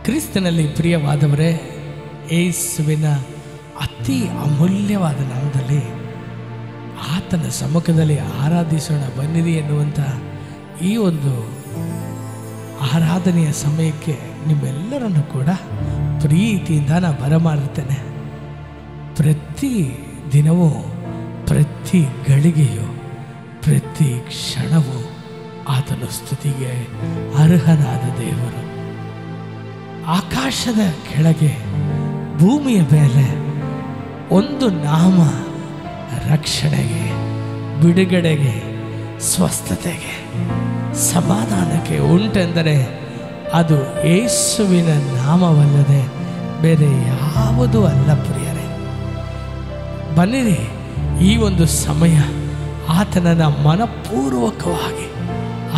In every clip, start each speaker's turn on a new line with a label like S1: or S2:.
S1: ಕ್ರಿಸ್ತನಲ್ಲಿ ಪ್ರಿಯವಾದವರೇ, ಯೇಸುವಿನ ಅತಿ ಅಮೂಲ್ಯವಾದ ನಾಮದಲ್ಲಿ ಆತನ ಸಮ್ಮುಖದಲ್ಲಿ ಆರಾಧಿಸೋಣ ಬನ್ನಿರಿ ಎನ್ನುವಂಥ ಈ ಒಂದು ಆರಾಧನೆಯ ಸಮಯಕ್ಕೆ ನಿಮ್ಮೆಲ್ಲರನ್ನು ಕೂಡ ಪ್ರೀತಿಯಿಂದ ನಾನು ಬರಮಾಡುತ್ತೇನೆ. ಪ್ರತಿ ದಿನವೂ, ಪ್ರತಿ ಗಳಿಗೆಯೂ, ಪ್ರತಿ ಕ್ಷಣವೂ ಆತನ ಸ್ತುತಿಗೆ ಅರ್ಹನಾದ ದೇವರು. ಆಕಾಶದ ಕೆಳಗೆ, ಭೂಮಿಯ ಮೇಲೆ ಒಂದು ನಾಮ ರಕ್ಷಣೆಗೆ, ಬಿಡುಗಡೆಗೆ, ಸ್ವಸ್ಥತೆಗೆ, ಸಮಾಧಾನಕ್ಕೆ ಉಂಟೆಂದರೆ ಅದು ಯೇಸುವಿನ ನಾಮವಲ್ಲದೆ ಬೇರೆ ಯಾವುದೂ ಅಲ್ಲ ಪ್ರಿಯರೇ. ಬನ್ನಿರಿ, ಈ ಒಂದು ಸಮಯ ಆತನನ್ನು ಮನಪೂರ್ವಕವಾಗಿ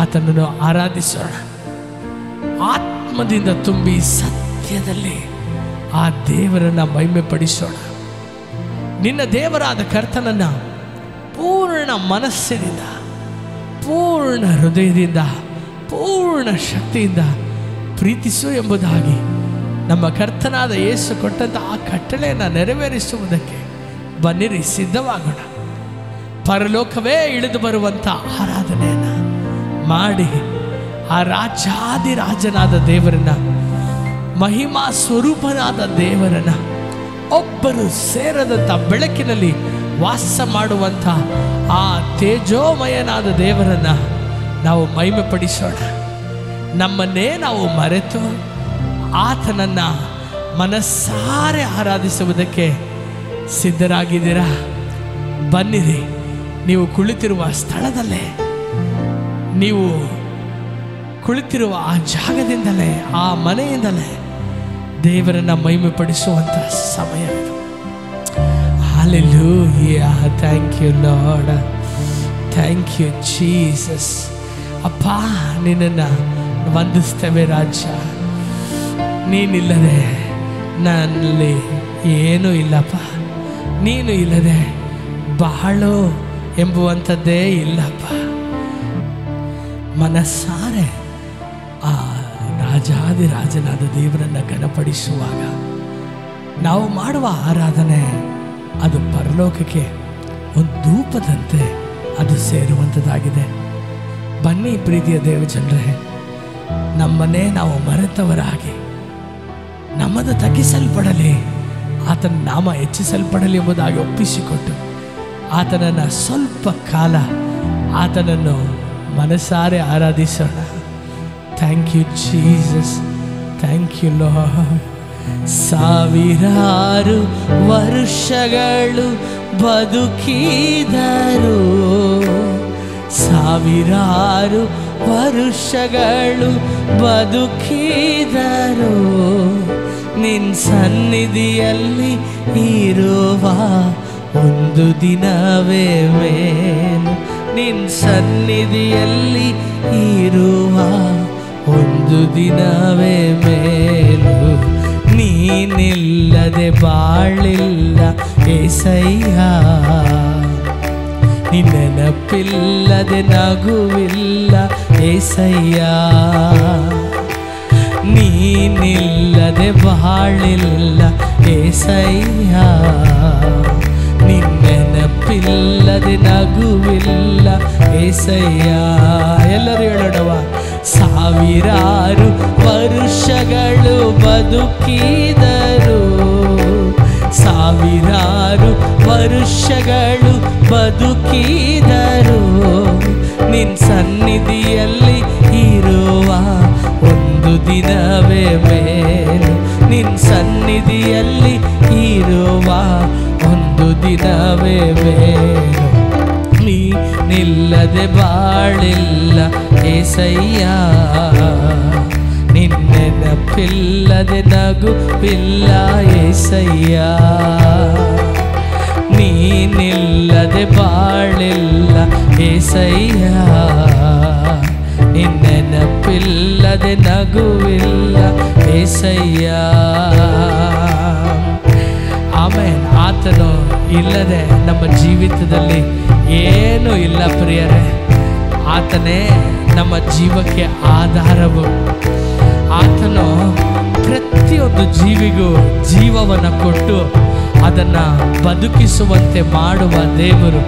S1: ಆತನನ್ನು ಆರಾಧಿಸೋಣ. ಆತ್ಮದಿಂದ ತುಂಬಿ ಸತ್ಯದಲ್ಲಿ ಆ ದೇವರನ್ನು ಮಹಿಮೆ ಪಡಿಸೋಣ. ನಿನ್ನ ದೇವರಾದ ಕರ್ತನನ್ನು ಪೂರ್ಣ ಮನಸ್ಸಿನಿಂದ, ಪೂರ್ಣ ಹೃದಯದಿಂದ, ಪೂರ್ಣ ಶಕ್ತಿಯಿಂದ ಪ್ರೀತಿಸು ಎಂಬುದಾಗಿ ನಮ್ಮ ಕರ್ತನಾದ ಯೇಸು ಕೊಟ್ಟಂಥ ಆ ಕಟ್ಟಳೆಯನ್ನು ನೆರವೇರಿಸುವುದಕ್ಕೆ ಬನ್ನಿರಿ, ಸಿದ್ಧವಾಗೋಣ. ಪರಲೋಕವೇ ಇಳಿದು ಬರುವಂಥ ಆರಾಧನೆಯನ್ನು ಮಾಡಿ ಆ ರಾಜಾದಿರಾಜನಾದ ದೇವರನ್ನ, ಮಹಿಮಾ ಸ್ವರೂಪನಾದ ದೇವರನ್ನ, ಒಬ್ಬರು ಸೇರದಂಥ ಬೆಳಕಿನಲ್ಲಿ ವಾಸ ಮಾಡುವಂಥ ಆ ತೇಜೋಮಯನಾದ ದೇವರನ್ನ ನಾವು ಮಹಿಮೆ ಪಡಿಸೋಣ. ನಮ್ಮನ್ನೇ ನಾವು ಮರೆತು ಆತನನ್ನು ಮನಸ್ಸಾರೆ ಆರಾಧಿಸುವುದಕ್ಕೆ ಸಿದ್ಧರಾಗಿದ್ದೀರಾ? ಬನ್ನಿರಿ, ನೀವು ಕುಳಿತಿರುವ ಸ್ಥಳದಲ್ಲೇ, ನೀವು ಕುಳಿತಿರುವ ಆ ಜಾಗದಿಂದಲೇ, ಆ ಮನೆಯಿಂದಲೇ ದೇವರನ್ನು ಮಹಿಮೆ ಪಡಿಸುವಂಥ ಸಮಯವಿದು. Hallelujah. Thank you Lord, thank you Jesus. ಅಪ್ಪ, ನಿನ್ನನ್ನು ವಂದಿಸ್ತೇವೆ ರಾಜ. ನೀನಿಲ್ಲದೆ ನನ್ನಲ್ಲಿ ಏನೂ ಇಲ್ಲಪ್ಪ. ನೀನು ಇಲ್ಲದೆ ಬಾಳು ಎಂಬುವಂಥದ್ದೇ ಇಲ್ಲಪ್ಪ. ಮನಸ್ಸಾರೆ ಆ ರಾಜಾದಿರಾಜನಾದ ದೇವರನ್ನು ಘನಪಡಿಸುವಾಗ ನಾವು ಮಾಡುವ ಆರಾಧನೆ ಅದು ಪರಲೋಕಕ್ಕೆ ಒಂದು ಧೂಪದಂತೆ ಅದು ಸೇರುವಂಥದ್ದಾಗಿದೆ. ಬನ್ನಿ ಪ್ರೀತಿಯ ದೇವಜನರೇ, ನಮ್ಮನ್ನೇ ನಾವು ಮರೆತವರಾಗಿ, ನಮ್ಮದು ತಗ್ಗಿಸಲ್ಪಡಲಿ, ಆತನ ನಾಮ ಹೆಚ್ಚಿಸಲ್ಪಡಲಿ ಎಂಬುದಾಗಿ ಒಪ್ಪಿಸಿಕೊಟ್ಟು ಆತನನ್ನು ಸ್ವಲ್ಪ ಕಾಲ ಆತನನ್ನು ಮನಸಾರೆ ಆರಾಧಿಸೋಣ. Thank you Jesus, thank you Lord. ಸಾವಿರಾರು ವರ್ಷಗಳು ಬದುಕಿದರು, ಸಾವಿರಾರು ವರ್ಷಗಳು ಬದುಕಿದರು, ನಿನ್ನ ಸನ್ನಿಧಿಯಲ್ಲಿ ಇರುವ ಒಂದು ದಿನವೇ ಮೇಲು, ನಿನ್ನ ಸನ್ನಿಧಿಯಲ್ಲಿ ಇರುವ ಒಂದು ದಿನವೇ ಮೇಲು. ನೀನಿಲ್ಲದೆ ಬಾಳಿಲ್ಲ ಏಸಯ್ಯ, ನಿನ್ನ ನೆನಪಿಲ್ಲದೆ ನಗುವಿಲ್ಲ ಏಸಯ್ಯ, ನೀನಿಲ್ಲದೆ ಬಾಳಿಲ್ಲ ಏಸಯ್ಯ, ನಿನ್ನ ನೆನಪಿಲ್ಲದೆ ನಗುವಿಲ್ಲ ಏಸಯ್ಯ. ಎಲ್ಲರೂ ಹೇಳೋಣವ. ಸಾವಿರಾರು ವರ್ಷಗಳು ಬದುಕಿದರು, ಸಾವಿರಾರು ವರ್ಷಗಳು ಬದುಕಿದರು, ನಿನ್ನ ಸನ್ನಿಧಿಯಲ್ಲಿ ಇರುವ ಒಂದು ದಿನವೇ ಮೇಲು, ನಿನ್ನ ಸನ್ನಿಧಿಯಲ್ಲಿ ಇರುವ ಒಂದು ದಿನವೇ ಮೇಲು. ನೀನಿಲ್ಲದೆ ಬಾಳಿಲ್ಲ ಏಸಯ್ಯ, ನಿನ್ನ ನೆನಪಿಲ್ಲದೆ ನಗುವಿಲ್ಲ ಏಸಯ್ಯ, ನೀನಿಲ್ಲದೆ ಬಾಳಿಲ್ಲ ಏಸಯ್ಯ, ನಿನ್ನ ನೆನಪಿಲ್ಲದೆ ನಗುವಿಲ್ಲ ಏಸಯ್ಯ. ಆಮೇಲೆ ಆತನು ಇಲ್ಲದೆ ನಮ್ಮ ಜೀವಿತದಲ್ಲಿ ಏನೂ ಇಲ್ಲ ಪ್ರಿಯರೇ. ಆತನೇ ನಮ್ಮ ಜೀವಕ್ಕೆ ಆಧಾರವು. ಆತನು ಪ್ರತಿಯೊಂದು ಜೀವಿಗೂ ಜೀವವನ್ನು ಕೊಟ್ಟು ಅದನ್ನು ಬದುಕಿಸುವಂತೆ ಮಾಡುವ ದೇವರು.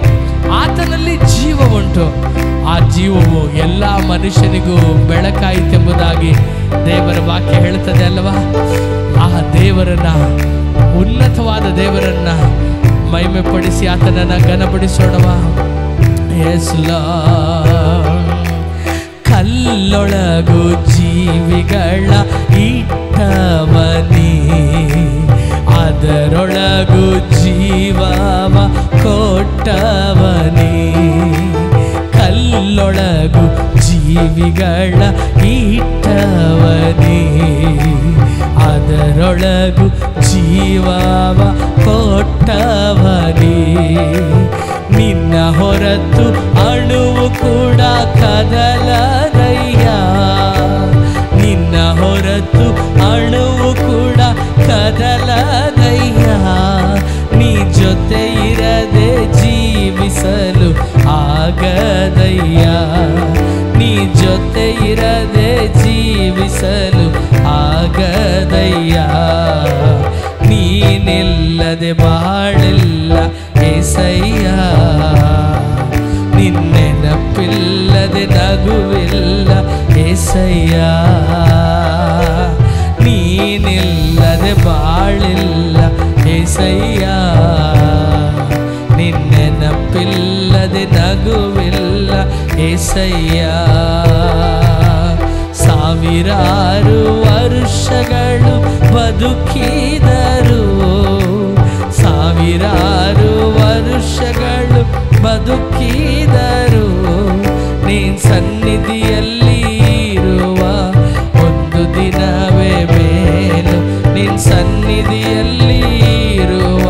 S1: ಆತನಲ್ಲಿ ಜೀವ ಉಂಟು. ಆ ಜೀವವು ಎಲ್ಲ ಮನುಷ್ಯನಿಗೂ ಬೆಳಕಾಯಿತೆಂಬುದಾಗಿ ದೇವರ ವಾಕ್ಯ ಹೇಳ್ತದೆ ಅಲ್ವಾ? ಆ ದೇವರನ್ನ, ಉನ್ನತವಾದ ದೇವರನ್ನ ಮಹಿಮೆ ಪಡಿಸಿ ಆತನನ್ನು ಘನಪಡಿಸೋಣವಾ? Yes lord. ಕಲ್ಲೊಳಗು ಜೀವಿಗಳ ಇಟ್ಟವನೇ, ಅದರೊಳಗು ಜೀವವ ಕೊಟ್ಟವನೇ. ಕಲ್ಲೊಳಗು ಜೀವಿಗಳ ಇಟ್ಟವನೇ, ಅದರೊಳಗು ಜೀವವ ಕೊಟ್ಟವನೇ. ನಿನ್ನ ಹೊರತು ಅಣುವು ಕೂಡ ಕದಲದಯ್ಯ, ನಿನ್ನ ಹೊರತು ಅಣುವು ಕೂಡ ಕದಲದಯ್ಯ. ನೀ ಜೊತೆ ಇರದೆ ಜೀವಿಸಲು ಆಗದಯ್ಯ, ನೀ ಜೊತೆ ಇರದೆ ಜೀವಿಸಲು ಆಗದಯ್ಯ. ನೀನಿಲ್ಲದೆ ಬಾಳಿಲ್ಲ ಏಸಯ್ಯ, ನಿನ್ನೆನಪಿಲ್ಲದೆ ನಗುವಿಲ್ಲ ಏಸಯ್ಯ. ನೀನಿಲ್ಲದೆ ಬಾಳಿಲ್ಲ ಏಸಯ್ಯ, ನಿನ್ನೆನಪಿಲ್ಲದೆ ನಗುವಿಲ್ಲ ಏಸಯ್ಯ. ಸಾವಿರಾರು ವರ್ಷಗಳು ಬದುಕಿದರು, ಸಾವಿರಾರು ವರ್ಷಗಳು ಬದುಕಿದರು. ನೀನ್ ಸನ್ನಿಧಿಯಲ್ಲಿ ಇರುವ ಒಂದು ದಿನವೇ ಮೇಲು, ನಿನ್ ಸನ್ನಿಧಿಯಲ್ಲಿ ಇರುವ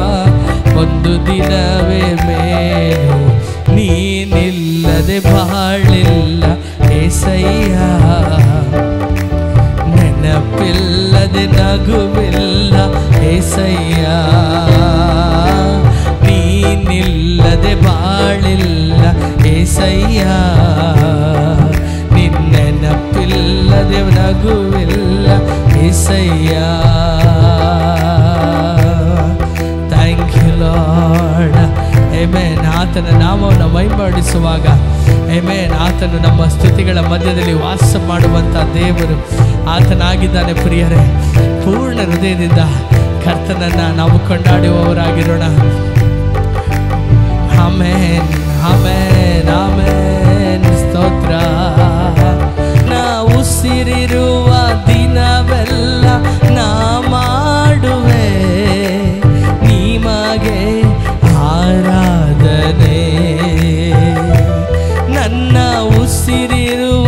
S1: ಒಂದು ದಿನವೇ ಮೇಲು. ನೀನಿಲ್ಲದೆ ಬಾಳಿಲ್ಲ ಏಸಯ್ಯ, ನೆನಪಿಲ್ಲದೆ ನಗುವಿಲ್ಲ ಏಸಯ್ಯ. ನೀನಿಲ್ಲದೆ ಬಾಳಿಲ್ಲ ಏಸಯ್ಯ, ನಿನ್ನೆನಪಿಲ್ಲದೆ ನಗುವಿಲ್ಲ ಏಸಯ್ಯ. Thank you lord. ಆಮೆನ್. ಆತನ ನಾಮವನ್ನು ಮಹಿಮೆಪಡಿಸುವಾಗ ಆಮೆನ್, ಆತನು ನಮ್ಮ ಸ್ತುತಿಗಳ ಮಧ್ಯದಲ್ಲಿ ವಾಸ ಮಾಡುವಂಥ ದೇವರು ಆತನಾಗಿದ್ದಾನೆ. ಪ್ರಿಯರೇ, ಪೂರ್ಣ ಹೃದಯದಿಂದ ಕರ್ತನನ್ನು ನಾವು ಕೊಂಡಾಡುವವರಾಗಿರೋಣ. Amen, amen, amen. ಸ್ತೋತ್ರ. ನಾವು ಉಸಿರಿರುವ ದಿನವೆಲ್ಲ ನಾ ಮಾಡುವೆ ನಿಮಗೆ ಆರಾಧನೆ. ನನ್ನ ಉಸಿರಿರುವ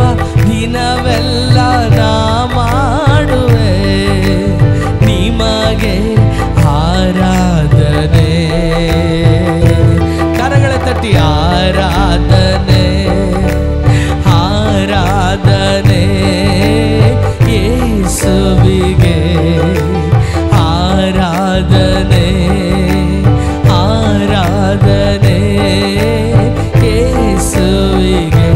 S1: ದಿನವೆಲ್ಲ ನಾ ಮಾಡುವೆ ನಿಮಗೆ ಆರಾಧನೆ. ಕರಗಳ ತಟ್ಟಿ ಆರಾಧನೆ, ಆರಾಧನೆ ಯೇಸುವಿಗೆ, ಆರಾಧನೆ, ಆರಾಧನೆ ಯೇಸುವಿಗೆ.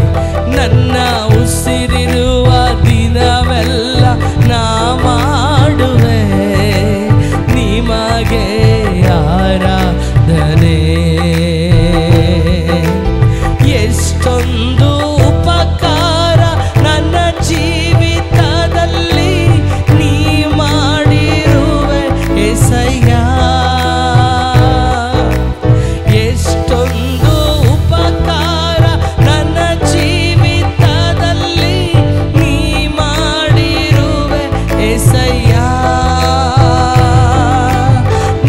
S1: ನನ್ನ ಉಸಿರಿರುವ ದಿನವೆಲ್ಲ ನಾ ಮಾಡುವೆ ನಿಮಗೆ ಆರಾಧನೆ. ಎಷ್ಟೊಂದು ಉಪಕಾರ ನನ್ನ ಜೀವಿತದಲ್ಲಿ ನೀ ಮಾಡಿರುವೆ ಏಸಯ್ಯ. ಎಷ್ಟೊಂದು ಉಪಕಾರ ನನ್ನ ಜೀವಿತದಲ್ಲಿ ನೀ ಮಾಡಿರುವೆ ಏಸಯ್ಯ.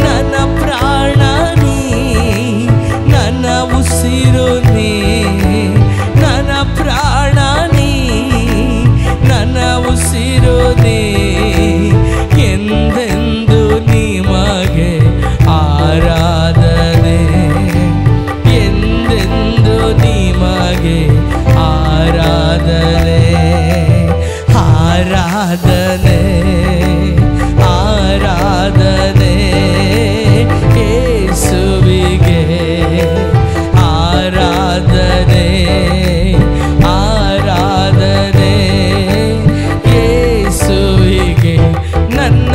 S1: ನನ್ನ ಪ್ರಾಣ ನೀ, ನನ್ನ ಉಸಿರು ನೀ, ನನ್ನ ಪ್ರಾಣ ನೀ, ನನ್ನ ಉಸಿರು ನೀ. ಎಂದೆಂದು ನಿಮಗೆ ಆರಾಧನೆ, ಎಂದೆಂದು ನಿಮಗೆ ಆರಾಧನೆ, ಆರಾಧನೆ, ಆರಾಧನೆ ಯೇಸುವಿಗೆ, ಆರಾಧನೆ, ಆರಾಧನೆ ಯೇಸುವಿಗೆ. ನನ್ನ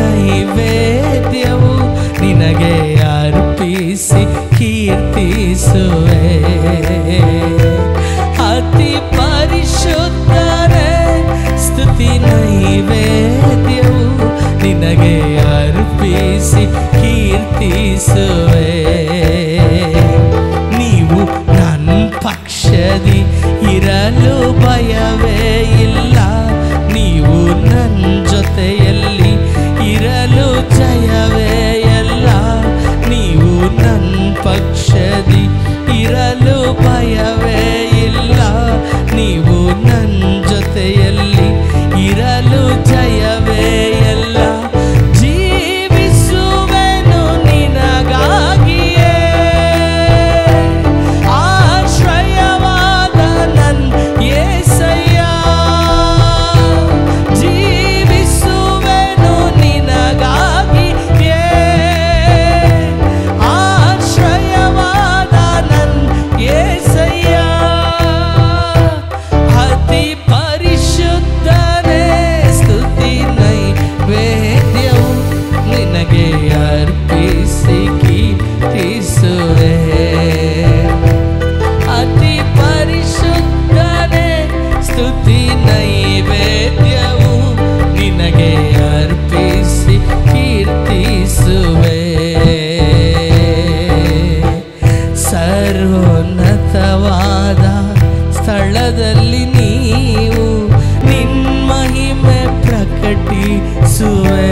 S1: ನೈವೇದ್ಯವು ನಿನಗೆ ಅರ್ಪಿಸಿ ಕೀರ್ತಿಸುವೆ. ಅತಿ ಪರಿಶುದ್ಧನೇ ಸ್ತುತಿ ನೈವೇದ್ಯವು ನಿನಗೆ ಅರ್ಪಿಸಿ ಕೀರ್ತಿಸುವೆ. ನೀವು ನನ್ನ ಪಕ್ಷದಿ ಇರಲು ಭಯವೇ ಇಲ್ಲ, ನೀವು ನನ್ನ ಜೊತೆಯಲ್ಲಿ ಇರಲು ಜಯವೇ ಎಲ್ಲ. ನೀವು ನನ್ನ ಪಕ್ಷದಿ ಇರಲು ಭಯವೇ ಇಲ್ಲ, ನೀವು ನನ್ನ ಜೊತೆಯಲ್ಲಿ ಇರಲು ಜಯವೇ ಎಲ್ಲ. ಜೀವಿಸುವೆನು ನಿನಗಾಗಿಯೇ, ಆಶ್ರಯವಾದ ನನ್ನ యేసయ్య. ಜೀವಿಸುವೆನು ನಿನಗಾಗಿಯೇ, ಆಶ್ರಯವಾದ ನನ್ನ యేసయ్య. ಅತಿ ಪರಿಶುದ್ಧನೇ ಸ್ತುತಿ ನೈವೇದ್ಯವು ನಿನಗೆ ಅರ್ಪಿಸಿ ಕೀರ್ತಿಸುವೆ. ಅತಿ ಪರಿಶುದ್ಧನೇ ಸ್ತುತಿ ನೈವೇದ್ಯವು ನಿನಗೆ ಅರ್ಪಿಸಿ ಕೀರ್ತಿಸುವೆ. ಸರ್ವೋನ್ನತವಾದ ಸ್ಥಳದಲ್ಲಿ ನೀವು ನಿನ್ನ ಮಹಿಮೆ ಪ್ರಕಟಿಸುವೆ.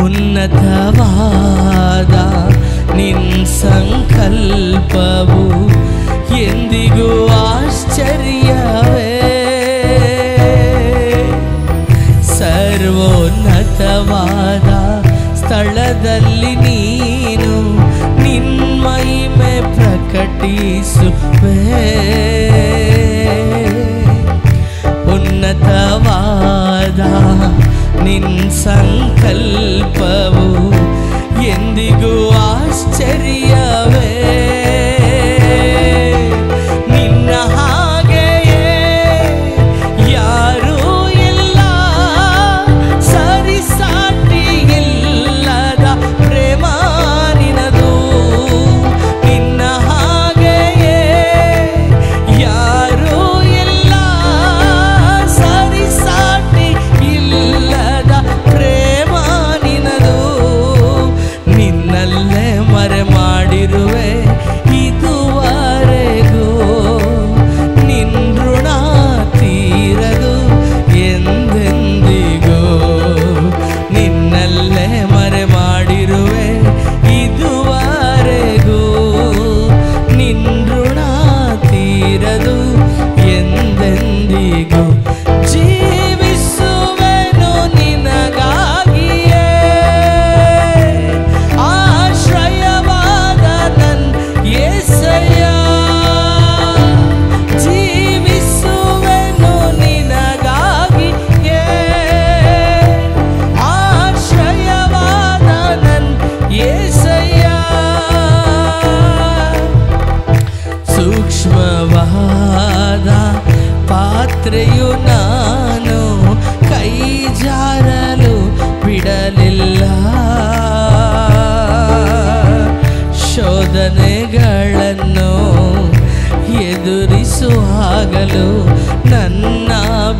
S1: ಉನ್ನತವಾದ ನಿನ್ನ ಸಂಕಲ್ಪವು ಎಂದಿಗೂ ಆಶ್ಚರ್ಯವೇ. ಸರ್ವೋನ್ನತವಾದ ಸ್ಥಳದಲ್ಲಿ ನೀನು ನಿನ್ನ ಮಹಿಮೆ ಪ್ರಕಟಿಸುವೆ. ಉನ್ನತವಾದ ನಿನ್ನ ಸಂಕಲ್ಪವು ಎಂದಿಗೂ ಆಶ್ಚರ್ಯವೇ. ನಿನ್ನ ಹಾಗೆಯೇ ಯಾರೂ ಇಲ್ಲ, ಸರಿಸಾಟಿ ಇಲ್ಲದ ಪ್ರೇಮ ನಿನದು. ನಿನ್ನ ಹಾಗೆಯೇ ಯಾರೂ ಇಲ್ಲ, ಸರಿಸಾಟಿ ಇಲ್ಲದ ಪ್ರೇಮ ನಿನದು. ನಿನ್ನಲ್ಲೇ ಮರೆ ಮಾಡಿರುವೆ ಇದುವರೆಗೂ, ನಿನ್ನ ಋಣ ತೀರದು ಎಂದೆಂದಿಗೂ. ನಿನ್ನಲ್ಲೇ ಮರೆ ಮಾಡಿರುವೆ ಇದುವರೆಗೂ, ನಿನ್ನ ಋಣ ತೀರದು ಎಂದೆಂದಿಗೂ. ಜೀವಿಸುವೆನು ನಿನಗಾಗಿಯೇ, ಆಶ್ರಯವಾದ ನನ್ನ యేసయ్య. ಜೀವಿಸುವೆನು ನಿನಗಾಗಿಯೇ, ಆಶ್ರಯವಾದ ನನ್ನ యేసయ్య. ಸೂಕ್ಷ್ಮವಾದ ಪಾತ್ರೆಯು ನಾನು ಕೈ ಜಾರಲು ಬಿಡಲಿಲ್ಲ. ಶೋಧನೆಗಳನ್ನು ಎದುರಿಸುವಾಗಲೂ ನನ್ನ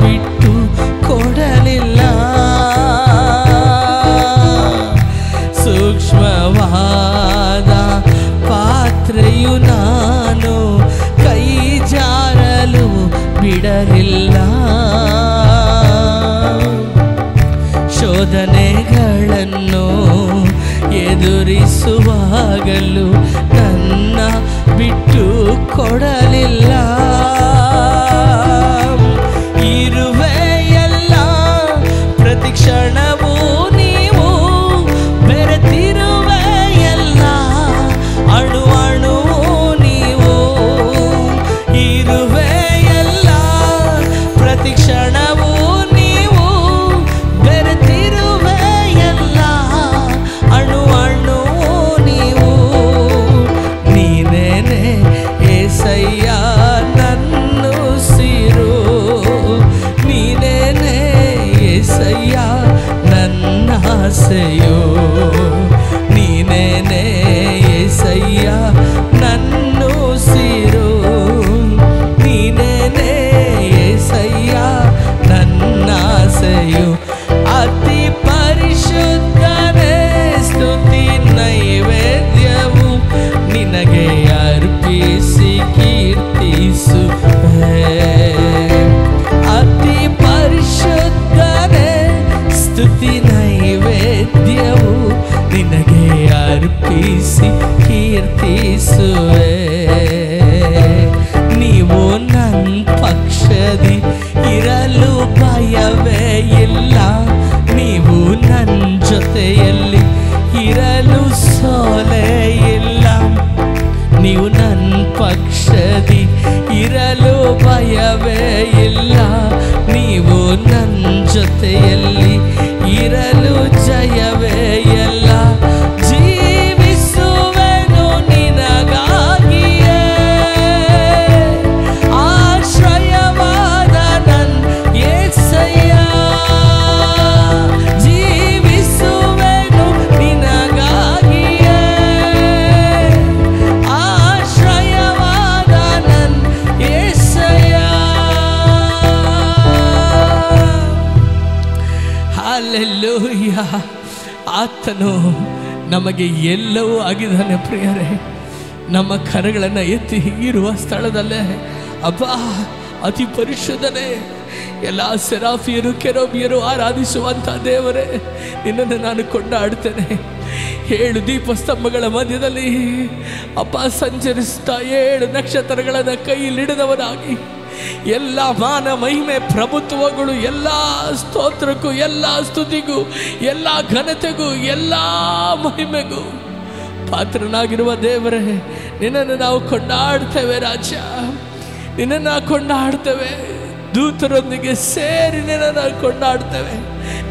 S1: ಬಿಟ್ಟು ಕೊಡಲಿಲ್ಲ. ಸೂಕ್ಷ್ಮವಾದ ಪಾತ್ರೆಯು ನಾನು ಕೈ ಜಾರಲು ಬಿಡಲಿಲ್ಲ. ಶೋಧನೆಗಳನ್ನು ಎದುರಿಸುವಾಗಲೂ ನನ್ನ ಬಿಟ್ಟು ಕೊಡಲಿಲ್ಲ. ಇರುವೆ ಎಲ್ಲ ಪ್ರತಿ ಕ್ಷಣವೂ ನೀವು ಬೆರೆತಿರುವೆ ಎಲ್ಲ ಅಣು ಅಣುವು ನೀವು. ಇರುವೆ ಎಲ್ಲ ಪ್ರತಿ ಕ್ಷಣವೂ ನೀವು ಬೆರೆತಿರುವೆ ಎಲ್ಲ ಅಣು ಅಣುವು ನೀವು. ನೀನೇನೆ యేసయ్య ನನ್ನುಸಿರು, ನೀನೇನೆ ಏಸಯ್ಯ ನನ್ನ ಆಸೆಯೋ ನೀನೇನೇ ಏಸಯ್ಯ ನನ್ನುಸಿರು ನೀನೇನೇ ಏಸಯ್ಯ ನನ್ನ ಆಸೆಯು ಅತಿ ಪರಿಶುದ್ಧನೇ ಸ್ತುತಿ ನೈವೇದ್ಯವು ನಿನಗೆ ಅರ್ಪಿಸಿ ಕೀರ್ತಿಸುವೆ ಅತಿ ಪರಿಶುದ್ಧನೇ ಸ್ತುತಿ ನೈವೇದ್ಯವು ನಿನಗೆ ಅರ್ಪಿಸಿ ಕೀರ್ತಿಸುವೆ ನೀವು ನನ್ನ ಪಕ್ಷದಿ ಇರಲು ಭಯವೇ ಇಲ್ಲ ನೀವು ನನ್ನ ಜೊತೆಯಲ್ಲಿ ಇರಲು ಸೋಲೆ ಇಲ್ಲ ನೀವು ನನ್ನ ಪಕ್ಷದಿ ಇರಲು ಭಯವೇ ಇಲ್ಲ ನೀವು ನನ್ನ ಜೊತೆಯಲ್ಲಿ ಇರಲು ಜಯವೇ ಎಲ್ಲ ಜೀವಿಸುವೆನು ನಿನಗಾಗಿಯೇ ಆಶ್ರಯವಾದ ನನ್ನ యేసయ్య ಜೀವಿಸುವೆನು ನಿನಗಾಗಿಯೇ ಆಶ್ರಯವಾದ ನನ್ನ యేసయ్య ಹಲ್ಲೆಲೂಯ ಆತನು ನಮಗೆ ಎಲ್ಲವೂ ಆಗಿದ್ದಾನೆ ಪ್ರಿಯರೇ ನಮ್ಮ ಕರಗಳನ್ನು ಎತ್ತಿ ಇರುವ ಸ್ಥಳದಲ್ಲೇ ಅಬ್ಬಾ ಅತಿ ಪರಿಶುದ್ಧನೇ ಎಲ್ಲ ಸೆರಾಫಿಯರು ಕೆರೂಬಿಯರು ಆರಾಧಿಸುವಂಥ ದೇವರೇ ನಿನ್ನನ್ನು ನಾನು ಕೊಂಡಾಡ್ತೇನೆ 7 ದೀಪಸ್ತಂಭಗಳ ಮಧ್ಯದಲ್ಲಿ ಅಪ್ಪ ಸಂಚರಿಸ್ತಾ 7 ನಕ್ಷತ್ರಗಳನ್ನು ಕೈಲಿಡಿದವನಾಗಿ ಎಲ್ಲ ಮಾನ ಮಹಿಮೆ ಪ್ರಭುತ್ವಗಳು ಎಲ್ಲ ಸ್ತೋತ್ರಕ್ಕೂ ಎಲ್ಲ ಸ್ತುತಿಗೂ ಎಲ್ಲ ಘನತೆಗೂ ಎಲ್ಲ ಮಹಿಮೆಗೂ ಪಾತ್ರನಾಗಿರುವ ದೇವರೇ ನಿನ್ನನ್ನು ನಾವು ಕೊಂಡಾಡ್ತೇವೆ ರಾಜ ನಿನ್ನನ್ನು ಕೊಂಡಾಡ್ತೇವೆ ದೂತರೊಂದಿಗೆ ಸೇರಿ ನಿನ್ನನ್ನು ಕೊಂಡಾಡ್ತೇವೆ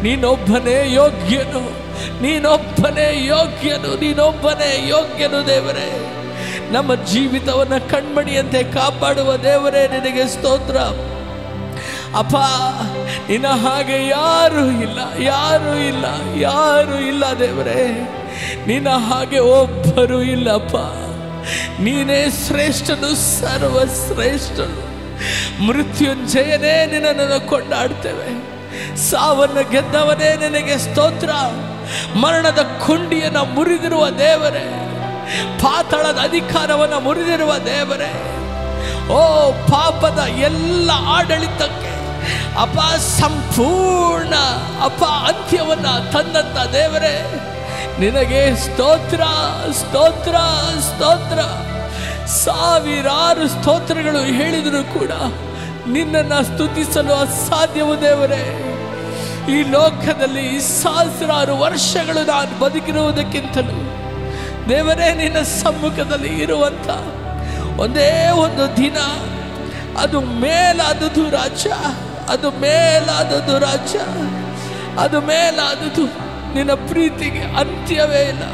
S1: ನೀನೊಬ್ಬನೇ ಯೋಗ್ಯನು ನೀನೊಬ್ಬನೇ ಯೋಗ್ಯನು ನೀನೊಬ್ಬನೇ ಯೋಗ್ಯನು ದೇವರೇ ನಮ್ಮ ಜೀವಿತವನ್ನು ಕಣ್ಮಣಿಯಂತೆ ಕಾಪಾಡುವ ದೇವರೇ ನಿನಗೆ ಸ್ತೋತ್ರ ಅಪ್ಪ ನಿನ್ನ ಹಾಗೆ ಯಾರು ಇಲ್ಲ ಯಾರು ಇಲ್ಲ ಯಾರು ಇಲ್ಲ ದೇವರೇ ನಿನ್ನ ಹಾಗೆ ಒಬ್ಬರು ಇಲ್ಲಪ್ಪ ನೀನೇ ಶ್ರೇಷ್ಠನು ಸರ್ವಶ್ರೇಷ್ಠನು ಮೃತ್ಯುಂಜಯನೇ ನಿನ್ನನ್ನು ಕೊಂಡಾಡ್ತೇವೆ ಸಾವನ್ನು ಗೆದ್ದವನೇ ನಿನಗೆ ಸ್ತೋತ್ರ ಮರಣದ ಕೊಂಡಿಯನ್ನು ಮುರಿದಿರುವ ದೇವರೇ ಪಾತಾಳದ ಅಧಿಕಾರವನ್ನು ಮುರಿದಿರುವ ದೇವರೇ ಓ ಪಾಪದ ಎಲ್ಲ ಆಡಳಿತಕ್ಕೆ ಅಪ ಸಂಪೂರ್ಣ ಅಪ ಅಂತ್ಯವನ್ನು ತಂದಂತ ದೇವರೇ ನಿನಗೆ ಸ್ತೋತ್ರ ಸ್ತೋತ್ರ ಸ್ತೋತ್ರ ಸಾವಿರಾರು ಸ್ತೋತ್ರಗಳು ಹೇಳಿದರೂ ಕೂಡ ನಿನ್ನನ್ನು ಸ್ತುತಿಸಲು ಅಸಾಧ್ಯವು ದೇವರೇ ಈ ಲೋಕದಲ್ಲಿ ಸಹಸ್ರಾರು ವರ್ಷಗಳು ನಾನು ಬದುಕಿರುವುದಕ್ಕಿಂತಲೂ ದೇವರೇ ನಿನ್ನ ಸಮ್ಮುಖದಲ್ಲಿ ಇರುವಂಥ ಒಂದೇ ಒಂದು ದಿನ ಅದು ಮೇಲಾದದು ರಾಜ ಅದು ಮೇಲಾದದು ರಾಜ ಅದು ಮೇಲಾದದು ನಿನ್ನ ಪ್ರೀತಿಗೆ ಅಂತ್ಯವೇ ಇಲ್ಲ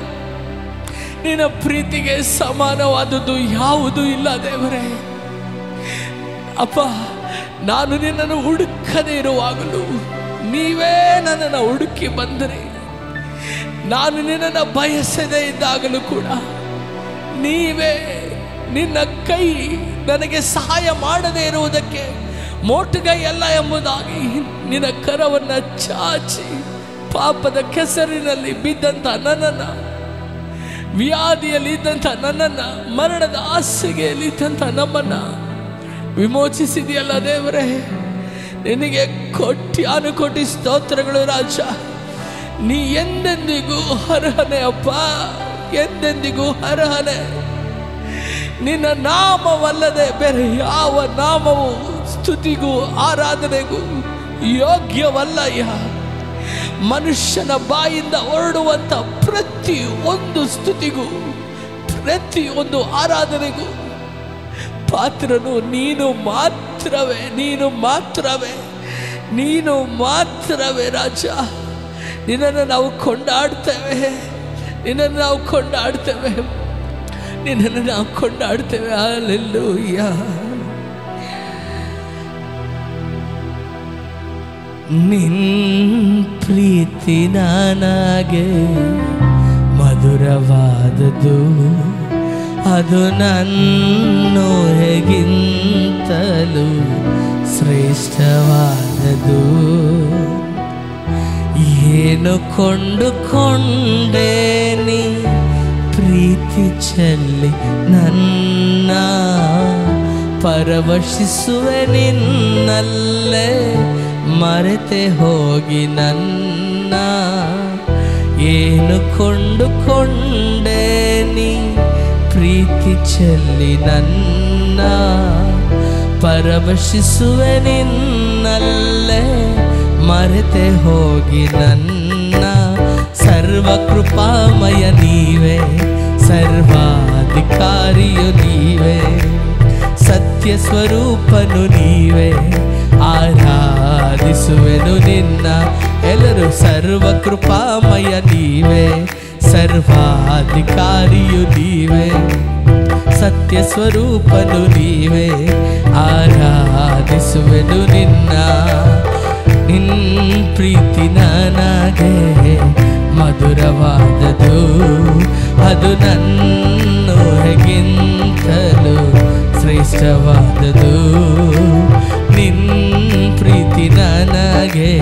S1: ನಿನ್ನ ಪ್ರೀತಿಗೆ ಸಮಾನವಾದದ್ದು ಯಾವುದೂ ಇಲ್ಲ ದೇವರೇ ಅಪ್ಪ ನಾನು ನಿನ್ನನ್ನು ಹುಡುಕದೇ ಇರುವಾಗಲೂ ನೀವೇ ನನ್ನನ್ನು ಹುಡುಕಿ ಬಂದರೆ ನಾನು ನಿನ್ನನ್ನು ಬಯಸದೇ ಇದ್ದಾಗಲೂ ಕೂಡ ನೀವೇ ನಿನ್ನ ಕೈ ನನಗೆ ಸಹಾಯ ಮಾಡದೇ ಇರುವುದಕ್ಕೆ ಮೋಟುಗೈ ಅಲ್ಲ ಎಂಬುದಾಗಿ ನಿನ್ನ ಕರವನ್ನು ಚಾಚಿ ಪಾಪದ ಕೆಸರಿನಲ್ಲಿ ಬಿದ್ದಂಥ ನನ್ನನ್ನು ವ್ಯಾಧಿಯಲ್ಲಿ ಇದ್ದಂಥ ನನ್ನನ್ನು ಮರಣದ ಹಾಸಿಗೆಯಲ್ಲಿ ಇದ್ದಂಥ ನಮ್ಮನ್ನು ವಿಮೋಚಿಸಿದೆಯಲ್ಲ ದೇವರೇ ನಿನಗೆ ಕೋಟ್ಯಾನುಕೋಟಿ ಸ್ತೋತ್ರಗಳು ರಾಜ ನೀ ಎಂದೆಂದಿಗೂ ಅರ್ಹನೇ ಅಪ್ಪ ಎಂದೆಂದಿಗೂ ಅರ್ಹನೇ ನಿನ್ನ ನಾಮವಲ್ಲದೆ ಬೇರೆ ಯಾವ ನಾಮವು ಸ್ತುತಿಗೂ ಆರಾಧನೆಗೂ ಯೋಗ್ಯವಲ್ಲಯ್ಯ ಮನುಷ್ಯನ ಬಾಯಿಂದ ಹೊರಡುವಂಥ ಪ್ರತಿ ಒಂದು ಸ್ತುತಿಗೂ ಪ್ರತಿ ಒಂದು ಆರಾಧನೆಗೂ ಪಾತ್ರನು ನೀನು ಮಾತ್ರವೇ ನೀನು ಮಾತ್ರವೇ ನೀನು ಮಾತ್ರವೇ ರಾಜ ನಿನ್ನನ್ನು ನಾವು ಕೊಂಡಾಡ್ತೇವೆ ನಿನ್ನನ್ನು ನಾವು ಕೊಂಡಾಡ್ತೇವೆ ನಿನ್ನನ್ನು ನಾವು ಕೊಂಡಾಡ್ತೇವೆ ಹಲ್ಲೆಲೂಯಾ ನಿನ್ ಪ್ರೀತಿ ನನಗೆ ಮಧುರವಾದದ್ದು, ಅದು ನನ್ನೊಳಗಿಂತಲೂ ಶ್ರೇಷ್ಠವಾದದ್ದು. ಏನು ಕೊಂಡುಕೊಂಡೆ ನೀ ಪ್ರೀತಿ ಚೆಲ್ಲಿ ನನ್ನ, ಪರವಶಿಸುವೆ ನಿನ್ನಲ್ಲೇ ಮರೆತೆ ಹೋಗಿ ನನ್ನ. ಏನು ಕೊಂಡುಕೊಂಡೆ ನೀ ಪ್ರೀತಿ ಚೆಲ್ಲಿ ನನ್ನ, ಪರವಶಿಸುವೆ ನಿನ್ನಲ್ಲೇ ಮರೆತೆ ಹೋಗಿ ನನ್ನ. ಸರ್ವಕೃಪಾಮಯ ನೀವೇ, ಸರ್ವಾಧಿಕಾರಿಯು ನೀವೇ, ಸತ್ಯ ಸ್ವರೂಪನು ನೀವೇ, ಆರಾಧಿಸುವೆನು ನಿನ್ನ. ಎಲ್ಲರೂ ಸರ್ವಕೃಪಾಮಯ ನೀವೇ, ಸರ್ವಾಧಿಕಾರಿಯು ನೀವೇ, ಸತ್ಯ ಸ್ವರೂಪನು ನೀವೇ, ಆರಾಧಿಸುವೆನು ನಿನ್ನ. ನಿನ್ ಪ್ರೀತಿ ನನಗೆ ಮಧುರವಾದದ್ದು, ಅದು ನನ್ನೊಳಗಿಂತಲೂ ಶ್ರೇಷ್ಠವಾದದ್ದು. ನಿನ್ ಪ್ರೀತಿ ನನಗೆ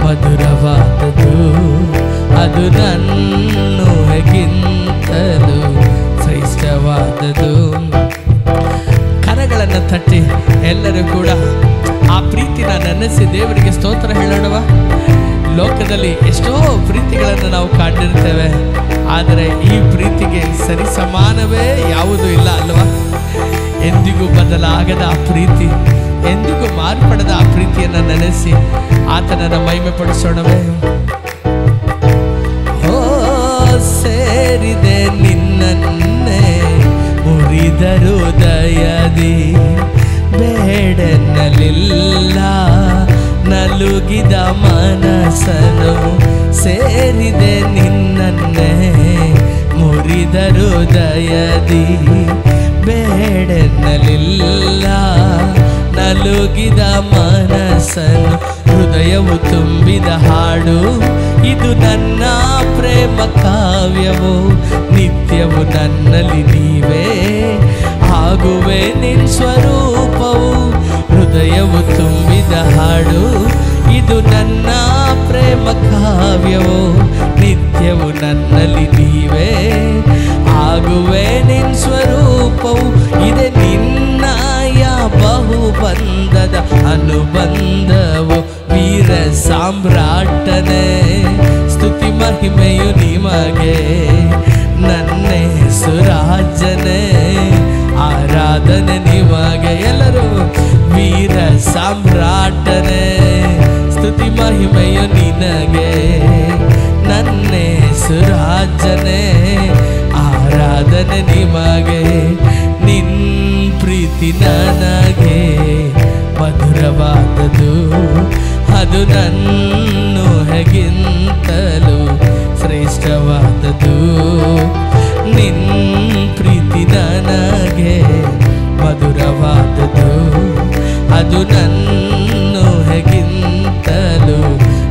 S1: ಮಧುರವಾದದ್ದು, ಅದು ನನ್ನೊಳಗಿಂತಲೂ ಶ್ರೇಷ್ಠವಾದದ್ದು. ಕರಗಳನ್ನು ತಟ್ಟಿ ಎಲ್ಲರೂ ಕೂಡ ಆ ಪ್ರೀತಿನ ನೆನೆಸಿ ದೇವರಿಗೆ ಸ್ತೋತ್ರ ಹೇಳೋಣವ. ಲೋಕದಲ್ಲಿ ಎಷ್ಟೋ ಪ್ರೀತಿಗಳನ್ನು ನಾವು ಕಂಡಿರ್ತೇವೆ, ಆದರೆ ಈ ಪ್ರೀತಿಗೆ ಸರಿ ಸಮಾನವೇ ಯಾವುದೂ ಇಲ್ಲ ಅಲ್ವಾ? ಎಂದಿಗೂ ಬದಲಾಗದ ಆ ಪ್ರೀತಿ, ಎಂದಿಗೂ ಮಾರ್ಪಡದ ಆ ಪ್ರೀತಿಯನ್ನು ನೆನೆಸಿ ಆತನನ್ನು ಮಹಿಮೆ ಪಡಿಸೋಣವೇ. ಓ ಸೇರಿದೆ ನಿನ್ನನ್ನೇ ಮುರಿದರು ದಯದಿ, ಬೇಡನ್ನಲಿಲ್ಲ ನಲುಗಿದ ಮನಸ್ಸನು. ಸೇರಿದೆ ನಿನ್ನನ್ನೇ ಮುರಿದರು ದಯದಿ, ಬೇಡನ್ನಲಿಲ್ಲ ನಲುಗಿದ ಮನಸ್ಸನು. ಹೃದಯವು ತುಂಬಿದ ಹಾಡು ಇದು ನನ್ನ ಪ್ರೇಮ ಕಾವ್ಯವು, ನಿತ್ಯವು ನನ್ನಲ್ಲಿ ನೀವೇ ಆಗುವೆ ನಿನ್ ಸ್ವರೂಪವು. ಹೃದಯವು ತುಂಬಿದ ಹಾಡು ಇದು ನನ್ನ ಪ್ರೇಮ ಕಾವ್ಯವು, ನಿತ್ಯವು ನನ್ನಲ್ಲಿ ನೀವೇ ಆಗುವೆ ನಿನ್ ಸ್ವರೂಪವು. ಇದೆ ನಿನ್ನಯ ಬಹುಬಂಧದ ಅನುಬಂಧವು, ವೀರ ಸಾಮ್ರಾಟನೇ ಸ್ತುತಿ ಮಹಿಮೆಯು ನಿಮಗೆ. ನನ್ನೇ ಸುರಾಜನೇ ಆರಾಧನೆ ನಿಮಗೆ. ಎಲ್ಲರೂ ವೀರ ಸಾಮ್ರಾಟನೇ ಸ್ತುತಿ ಮಹಿಮೆಯು ನಿನಗೆ. ನನ್ನೇ ಸುರಾಜನೇ ಆರಾಧನೆ ನಿಮಗೆ. ನಿನ್ ಪ್ರೀತಿ ನನಗೆ ಮಧುರವಾದದ್ದು, ಅದು ನನ್ನೊಳಗಿಂತಲೂ ಶ್ರೇಷ್ಠವಾದದ್ದು. ನಿನ್ ಪ್ರೀತಿ ನನಗೆ ಮಧುರವಾದದ್ದು, ಅದು ನನ್ನೊಳಗಿಂತಲೂ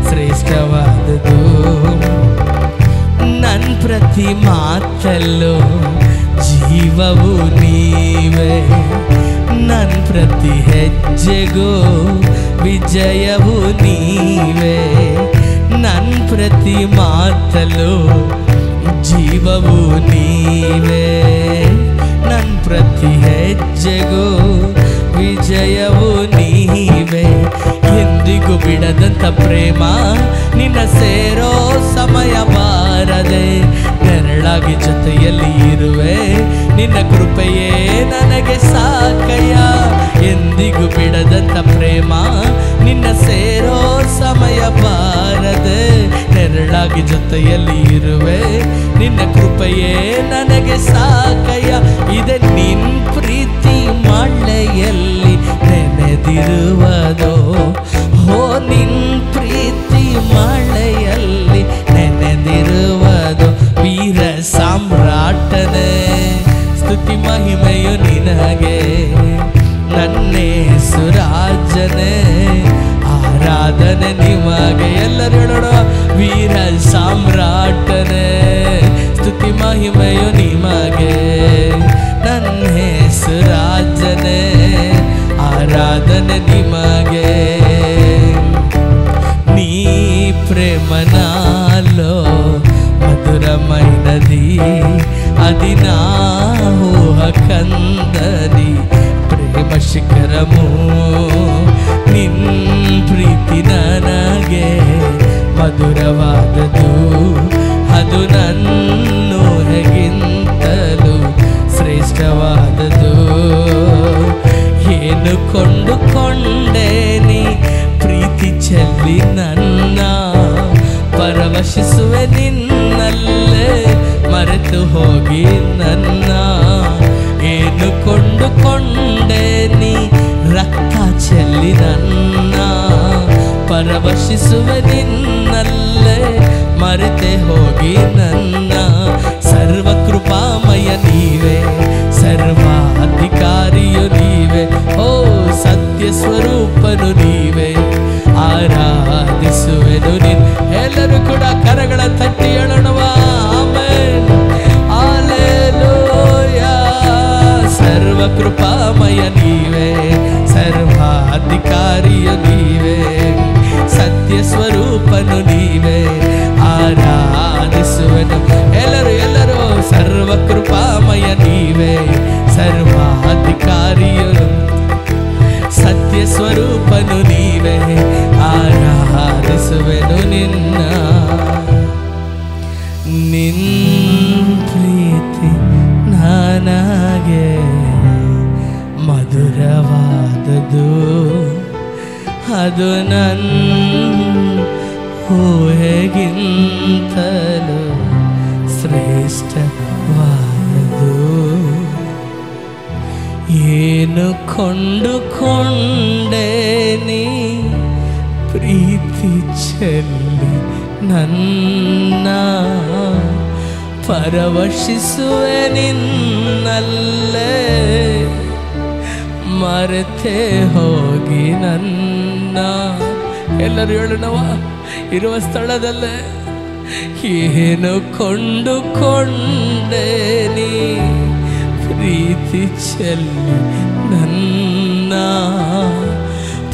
S1: ಶ್ರೇಷ್ಠವಾದದ್ದು. ನನ್ನ ಪ್ರತಿ ಮಾತಲ್ಲೂ ಜೀವವು ನೀವೇ, ನನ್ನ ಪ್ರತಿ ಹೆಜ್ಜೆಗೂ ವಿಜಯವು ನೀವೇ. ನನ್ನ ಪ್ರತಿ ಮಾತಲ್ಲೂ ಜೀವವು ನೀವೇ, ನನ್ನ ಪ್ರತಿ ಹೆಜ್ಜೆಗೂ ವಿಜಯವು ನೀವೇ. ಎಂದಿಗೂ ಬಿಡದಂತ ಪ್ರೇಮ ನಿನ್ನ ಸೇರೋ ಸಮಯ ಬಾರದೆ, ನೆರಳಾಗಿ ಜೊತೆಯಲ್ಲಿ ಇರುವೆ ನಿನ್ನ ಕೃಪೆಯೇ ನನಗೆ ಸಾಕಯ್ಯ. ಎಂದಿಗೂ ಬಿಡದಂತ ಪ್ರೇಮ ನಿನ್ನ ಸೇರೋ ಸಮಯ ಬಾರದೆ, ನೆರಳಾಗಿ ಜೊತೆಯಲ್ಲಿ ಇರುವೆ ನಿನ್ನ ಕೃಪೆಯೇ ನನಗೆ ಸಾಕಯ್ಯ. ಇದೆ ನಿನ್ ಪ್ರೀತಿ ಮಳೆಯಲ್ಲಿ ನೆನೆದಿರುವುದೋ, ಹೋ ನಿನ್ ಪ್ರೀತಿ ಮಳೆಯಲ್ಲಿ ನೆನೆದಿರುವುದೋ. ವೀರ ಸಾಮ್ರಾಟನೇ ಸ್ತುತಿ ಮಹಿಮೆಯು ನಿನಗೆ. ನನ್ನೇ ಸುರಾಜನೇ ಆರಾಧನೆ ಎಲ್ಲರೂ ಹೇಳೋಣ. ವೀರ ಸಾಮ್ರಾಟನೇ ಸ್ತುತಿ ಮಹಿಮೆಯು ನಿಮಗೆ, ನನ್ನ ಹೆಸರಾಜನೇ ಆರಾಧನೆ ನಿಮಗೆ. నీ ప్రేమ నాలో మధురమైనది, అది నా ఊహ కందని ప్రేమ శిఖరము. ನಿನ್ ಪ್ರೀತಿ ನನಗೆ ಮಧುರವಾದದು, ಅದು ನನ್ನೂಹೆಗಿಂತಲೂ ಶ್ರೇಷ್ಠವಾದದು. ಏನು ಕೊಂಡುಕೊಂಡೆ ನೀ ಪ್ರೀತಿ ಚೆಲ್ಲಿ ನನ್ನ, ಪರವಶಿಸುವೆ ನಿನ್ನಲ್ಲೇ ಮರೆತು ಹೋಗಿ ನನ್ನ. ಏನು ಕೊಂಡುಕೊಂಡೆ ನೀ ರಕ್ತ ಚೆಲ್ಲಿ ನನ್ನ, ಪರವಶಿಸುವೆ ನಿನ್ನಲ್ಲೇ ಮರೆತೆ ಹೋಗಿ ನನ್ನ. ಸರ್ವಕೃಪಾಮಯ ನೀವೇ, ಸರ್ವಾಧಿಕಾರಿಯು ನೀವೇ, ಓ ಸತ್ಯ ಸ್ವರೂಪನು ನೀವೇ, ಆರಾಧಿಸುವೆನು ನಿನ್. ಎಲ್ಲರೂ ಕೂಡ ಕರಗಳ ತಟ್ಟಿ ಹೇಳೋಣವ. Amen, hallelujah. ಸರ್ವಕೃಪಾಮಯ ನೀವೇ, ಸರ್ವಾಧಿಕಾರಿಯು ನೀವೇ, ಸತ್ಯ ಸ್ವರೂಪನು ನೀವೇ, ಆರಾಧಿಸುವೆನು. ಎಲ್ಲರೂ ಸರ್ವಕೃಪಾಮಯ ನೀವೇ, ಸರ್ವಾಧಿಕಾರಿಯು ಸತ್ಯ ಸ್ವರೂಪನು ನೀವೇ, ಆರಾಧಿಸುವೆನು ನಿನ್ನ. ನಿನ್ ಪ್ರೀತಿ ನನಗೆ ಮಧುರವಾದದು, ಅದು ನನ್ನ ಊಹೆಗಿಂತಲೂ ಶ್ರೇಷ್ಠವಾದದು. ಏನು ಕೊಂಡುಕೊಂಡೆ ನೀ ಪ್ರೀತಿ ಚೆಲ್ಲಿ ನನ್ನ, ಪರವಶಿಸುವೆ ನಿನ್ನಲ್ಲೇ ಮರೆತೆ ಹೋಗಿ ನನ್ನ. ಎಲ್ಲರೂ ಹೇಳೋಣವ, ಇರುವ ಸ್ಥಳದಲ್ಲೇ. ಏನು ಕೊಂಡುಕೊಂಡೆ ನೀ ಪ್ರೀತಿ ಚೆಲ್ಲಿ ನನ್ನ,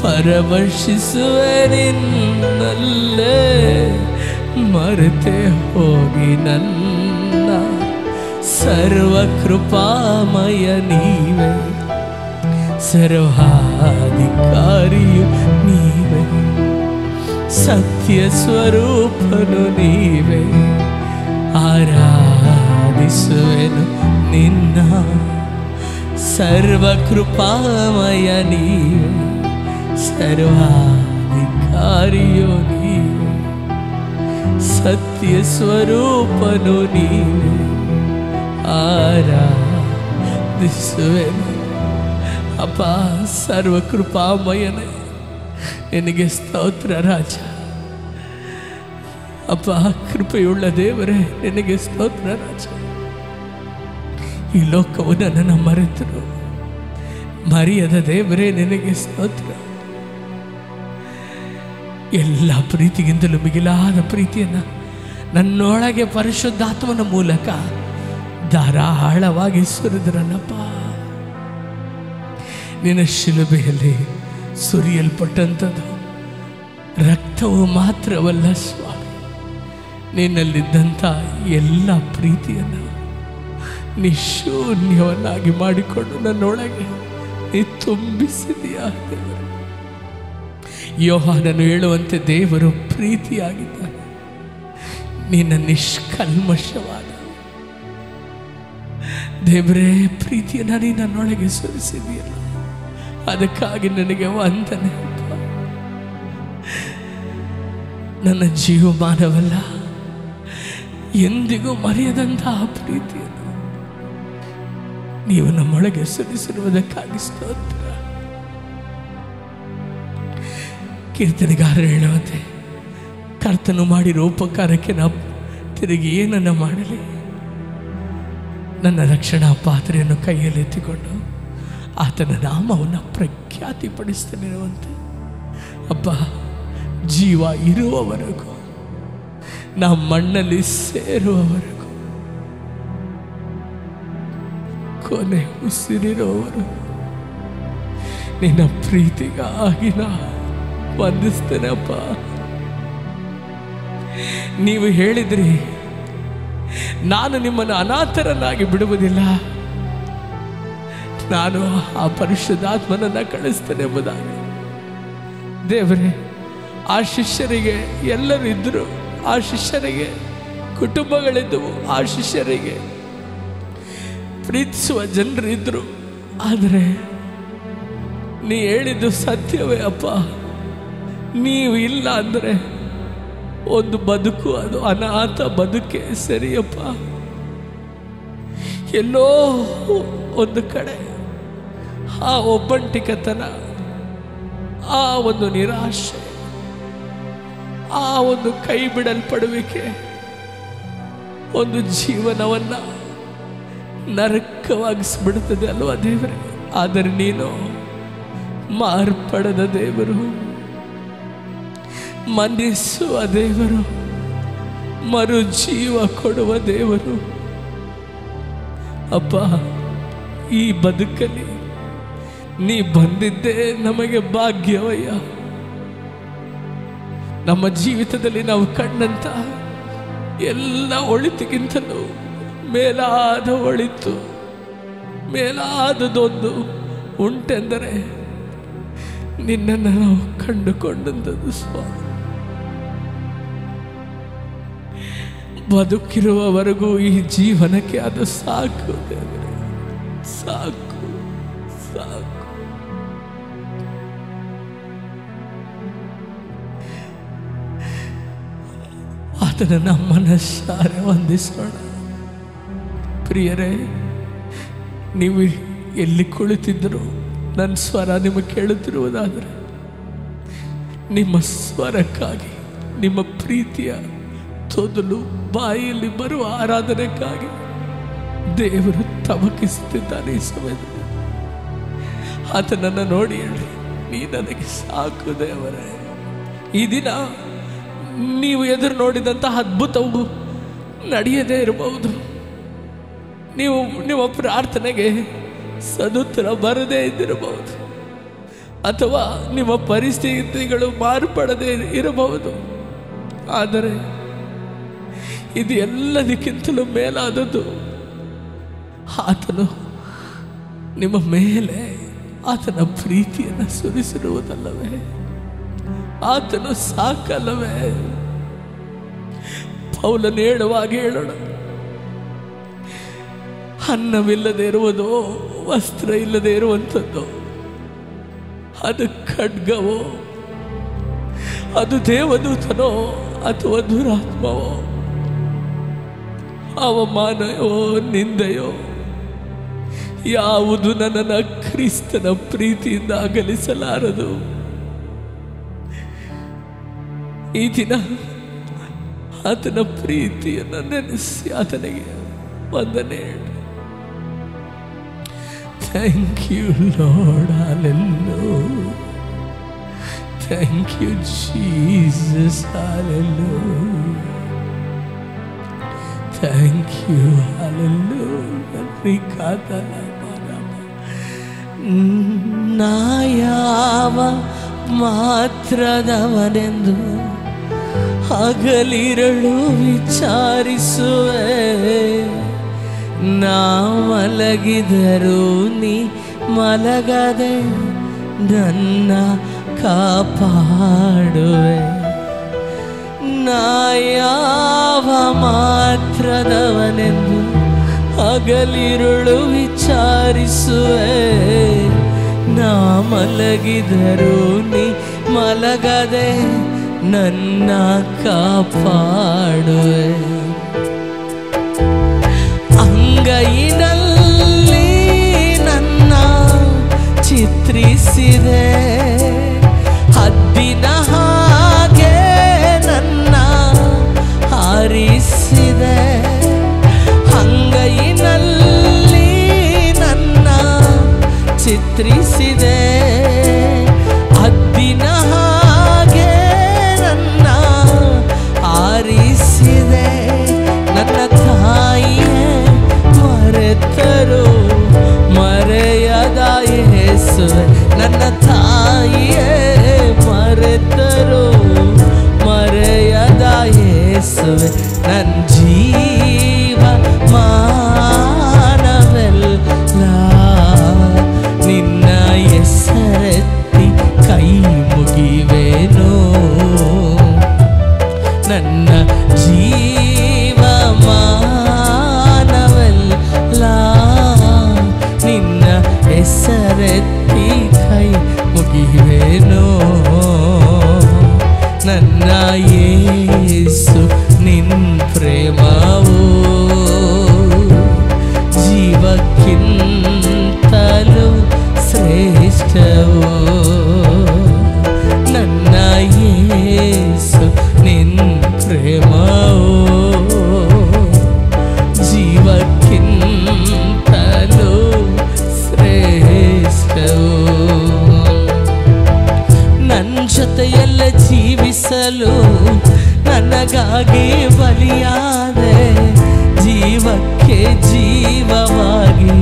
S1: ಪರವಶಿಸುವೆ ನಿನ್ನಲ್ಲೇ ಮರೆತೆ ಹೋಗಿ ನನ್ನ. ಸರ್ವಕೃಪಾಮಯ ನೀವೇ, ಸರ್ವಾಧಿಕಾರಿಯು ನೀವೇ, ಸತ್ಯ ಸ್ವರೂಪನು ನೀವೇ, ಆರಾಧಿಸುವೆನು ನಿನ್ನ. ಸರ್ವಕೃಪಾಮಯ ನೀವೇ, ಸರ್ವಾಧಿಕಾರಿಯು ನೀವೇ, ಸತ್ಯ ಸ್ವರೂಪನು ನೀವೇ, ಆರಾಧಿಸುವೆನು. ಅಪ್ಪ ಸರ್ವಕೃಪಾಮಯನೇ, ನಿನಗೆ ಸ್ತೋತ್ರ ರಾಜ. ಅಪ್ಪ ಕೃಪೆಯುಳ್ಳ ದೇವರೇ, ನಿನಗೆ ಸ್ತೋತ್ರ ರಾಜ. ಈ ಲೋಕವು ನನ್ನನ್ನು ಮರೆತರು, ಮರೆಯದ ದೇವರೇ ನಿನಗೆ ಸ್ತೋತ್ರ. ಎಲ್ಲ ಪ್ರೀತಿಗಿಂತಲೂ ಮಿಗಿಲಾದ ಪ್ರೀತಿಯನ್ನು ನನ್ನೊಳಗೆ ಪರಿಶುದ್ಧಾತ್ಮನ ಮೂಲಕ ಧಾರಾಳವಾಗಿ ಸುರಿದ್ರಲ್ಲಪ್ಪ. ನಿನ್ನ ಶಿಲುಬೆಯಲ್ಲಿ ಸುರಿಯಲ್ಪಟ್ಟಂಥದ್ದು ರಕ್ತವು ಮಾತ್ರವಲ್ಲ ಸ್ವಾಮಿ, ನಿನ್ನಲ್ಲಿದ್ದಂಥ ಎಲ್ಲ ಪ್ರೀತಿಯನ್ನು ನಿಶೂನ್ಯವನ್ನಾಗಿ ಮಾಡಿಕೊಂಡು ನನ್ನೊಳಗೆ ನೀ ತುಂಬಿಸಿದೆಯಾ ದೇವರು. ಯೋಹಾನನು ಹೇಳುವಂತೆ ದೇವರು ಪ್ರೀತಿಯಾಗಿದ್ದಾನೆ. ನಿನ್ನ ನಿಷ್ಕಲ್ಮಶವಾದ ದೇವರೇ ಪ್ರೀತಿಯನ್ನು ನೀ ನನ್ನೊಳಗೆ ಸುರಿಸಿದೆಯಲ್ಲ, ಅದಕ್ಕಾಗಿ ನನಗೆ ವಂದನೆ. ನನ್ನ ಜೀವಮಾನವಲ್ಲ ಎಂದಿಗೂ ಮರೆಯದಂತಹ ಪ್ರೀತಿಯನ್ನು ನೀವು ನಮ್ಮೊಳಗೆ ಸುರಿಸಿರುವುದಕ್ಕಾಗಿ ಸ್ತೋತ್ರ. ಕೀರ್ತನೆಗಾರರು ಹೇಳುವಂತೆ, ಕರ್ತನು ಮಾಡಿರೋ ಉಪಕಾರಕ್ಕೆ ನಾವು ತಿರುಗಿ ಏನನ್ನ ಮಾಡಲಿ? ನನ್ನ ರಕ್ಷಣಾ ಪಾತ್ರೆಯನ್ನು ಕೈಯಲ್ಲಿ ಎತ್ತಿಕೊಂಡು ಆತನ ನಾಮವನ್ನು ಪ್ರಖ್ಯಾತಿಪಡಿಸ್ತೇನೆರುವಂತೆ. ಅಪ್ಪ, ಜೀವ ಇರುವವರೆಗೂ, ನಾವು ಮಣ್ಣಲ್ಲಿ ಸೇರುವವರೆಗೂ, ಕೊನೆ ಉಸಿರಿರುವವರೆಗೂ ನಿನ್ನ ಪ್ರೀತಿಗಾಗಿ ನಾ ವಂದಿಸ್ತೇನಪ್ಪ. ನೀವು ಹೇಳಿದ್ರಿ, ನಾನು ನಿಮ್ಮನ್ನು ಅನಾಥರನ್ನಾಗಿ ಬಿಡುವುದಿಲ್ಲ, ನಾನು ಆ ಪರಿಶುದ್ಧಾತ್ಮನನ್ನ ಕಳಿಸ್ತೇನೆ ಎಂಬುದಾಗಿ. ದೇವರೇ, ಆ ಶಿಷ್ಯರಿಗೆ ಎಲ್ಲರೂ ಇದ್ದರು, ಆ ಶಿಷ್ಯರಿಗೆ ಕುಟುಂಬಗಳಿದ್ದವು, ಆ ಶಿಷ್ಯರಿಗೆ ಪ್ರೀತಿಸುವ ಜನರು ಇದ್ದರು. ಆದರೆ ನೀ ಹೇಳಿದ್ದು ಸತ್ಯವೇ ಅಪ್ಪ. ನೀವು ಇಲ್ಲ ಅಂದರೆ ಒಂದು ಬದುಕು, ಅದು ಅನಾಥ ಬದುಕೆ ಸರಿಯಪ್ಪ. ಎಲ್ಲೋ ಒಂದು ಕಡೆ ಆ ಒಬ್ಬಂಟಿಕತನ, ಆ ಒಂದು ನಿರಾಶೆ, ಆ ಒಂದು ಕೈ ಬಿಡಲ್ಪಡುವಿಕೆ ಒಂದು ಜೀವನವನ್ನ ನರಕವಾಗಿಸ್ಬಿಡುತ್ತದೆ ಅಲ್ವಾ ದೇವರೇ. ಆದರೆ ನೀನು ಮಾರ್ಪಡದ ದೇವರು, ಮನ್ನಿಸುವ ದೇವರು, ಮರು ಜೀವ ಕೊಡುವ ದೇವರು. ಅಪ್ಪ, ಈ ಬದುಕಲ್ಲಿ ನೀ ಬಂದಿದ್ದೇ ನಮಗೆ ಭಾಗ್ಯವಯ್ಯ. ನಮ್ಮ ಜೀವಿತದಲ್ಲಿ ನಾವು ಕಂಡಂತ ಎಲ್ಲ ಒಳಿತಿಗಿಂತಲೂ ಮೇಲಾದ ಒಳಿತು, ಮೇಲಾದದೊಂದು ಉಂಟೆಂದರೆ ನಿನ್ನನ್ನು ನಾವು ಕಂಡುಕೊಂಡಂಥದ್ದು ಸ್ವಾಮಿ. ಬದುಕಿರುವವರೆಗೂ ಈ ಜೀವನಕ್ಕೆ ಅದು ಸಾಕು ದೇವರೇ, ಸಾಕು ಸಾಕು. ಆತನ ಮನಸ್ಸಾರೆ ವಂದಿಸೋಣ. ಪ್ರಿಯರೇ, ನೀವು ಎಲ್ಲಿ ಕುಳಿತಿದ್ದರೂ ನನ್ನ ಸ್ವರ ನಿಮಗೆ ಕೇಳುತ್ತಿರುವುದಾದರೆ, ನಿಮ್ಮ ಸ್ವರಕ್ಕಾಗಿ, ನಿಮ್ಮ ಪ್ರೀತಿಯ ತೊದಲು ಬಾಯಿಯಲ್ಲಿ ಬರುವ ಆರಾಧನೆಗಾಗಿ ದೇವರು ತವಕಿಸುತ್ತಿದ್ದಾನೆ ಈ ಸಮಯದಲ್ಲಿ. ಆತನನ್ನು ನೋಡಿ ಹೇಳಿ, ನೀ ನನಗೆ ಸಾಕು ದೇವರೇ. ಈ ದಿನ ನೀವು ಎದುರು ನೋಡಿದಂತಹ ಅದ್ಭುತವು ನಡೆಯದೇ ಇರಬಹುದು. ನಿಮ್ಮ ಪ್ರಾರ್ಥನೆಗೆ ಸದುತ್ತರ ಬರದೇ ಇದ್ದಿರಬಹುದು, ಅಥವಾ ನಿಮ್ಮ ಪರಿಸ್ಥಿತಿಗಳು ಮಾರ್ಪಡದೇ ಇರಬಹುದು. ಆದರೆ ಇದು ಎಲ್ಲದಕ್ಕಿಂತಲೂ ಮೇಲಾದದ್ದು, ಆತನು ನಿಮ್ಮ ಮೇಲೆ ಆತನ ಪ್ರೀತಿಯನ್ನು ಸುರಿಸಿರುವುದಲ್ಲವೇ? ಆತನು ಸಾಕಲ್ಲವೇ? ಪೌಲನು ಹೇಳುವಾಗ ಹೇಳೋಣ, ಅನ್ನವಿಲ್ಲದೆ ಇರುವುದೋ, ವಸ್ತ್ರ ಇಲ್ಲದೆ ಇರುವಂಥದ್ದು, ಅದು ಖಡ್ಗವೋ, ಅದು ದೇವದೂತನೋ ಅಥವಾ ದುರಾತ್ಮವೋ, ಅವಮಾನವೋ ನಿಂದೆಯೋ, ಯಾವುದು ನನ್ನನ್ನು ಕ್ರಿಸ್ತನ ಪ್ರೀತಿಯಿಂದ ಅಗಲಿಸಲಾರದು. ಈ ದಿನ ಆತನ ಪ್ರೀತಿಯನ್ನು ನೆನೆಸಿ ಆತನಿಗೆ ವಂದನೆ ಹೇಳಿ. Thank you lord, hallelujah. Thank you Jesus, hallelujah. Thank you, hallelujah. ನಾ ಯಾವ ಮಾತ್ರದವನೆಂದು ಹಗಲಿರಳು ವಿಚಾರಿಸುವೆ, ನಾ ಮಲಗಿದರೂ ನೀ ಮಲಗದೆ ನನ್ನ ಕಾಪಾಡುವೆ. ನಾ ಯಾವ ಮಾತ್ರದವನೆಂದು ಹಗಲಿರುಳು ವಿಚಾರಿಸುವೆ, ನಾ ಮಲಗಿದರೂ ನೀ ಮಲಗದೆ ನನ್ನ ಕಾಪಾಡುವೆ. ಅಂಗೈನಲ್ಲಿ ನನ್ನ ಚಿತ್ರಿಸಿದೆ, ಹದ್ದಿನ ಹಾಗೆ ನನ್ನ ಹಾರಿಸಿದೆ. ಅಂಗೈನಲ್ಲಿ ನನ್ನ ಚಿತ್ರಿಸಿದೆ, ಹದ್ದಿನ ಹಾಗೆ ಯೇಸುವೆ ನನ್ನ ಜೀವ ಮಾನವೆಲ್ಲ ನಿನ್ನ ಹೆಸರೆತ್ತಿ ಕೈ ಮುಗಿವೆನೋ. ನನ್ನ ಜೀವ ಮಾನವೆಲ್ಲ ನಿನ್ನ ಹೆಸರೆತ್ತಿ ಕೈ ಮುಗಿವೆನೋ. ನನ್ನ ಯೇಸು ನಿನ್ ಪ್ರೇಮವು ಜೀವಕ್ಕಿಂತಲೂ ಶ್ರೇಷ್ಠವು. ನನ್ನ ಯೇಸು ನಿನ್ ಪ್ರೇಮವು ಜೀವಕ್ಕಿಂತಲೂ ಶ್ರೇಷ್ಠವು. ನನ್ನ ಜೊತೆಯಲ್ಲ ಜೀವಿಸಲು ನನಗಾಗಿ ಬಲಿಯಾದೆ. ಜೀವಕ್ಕೆ ಜೀವವಾಗಿ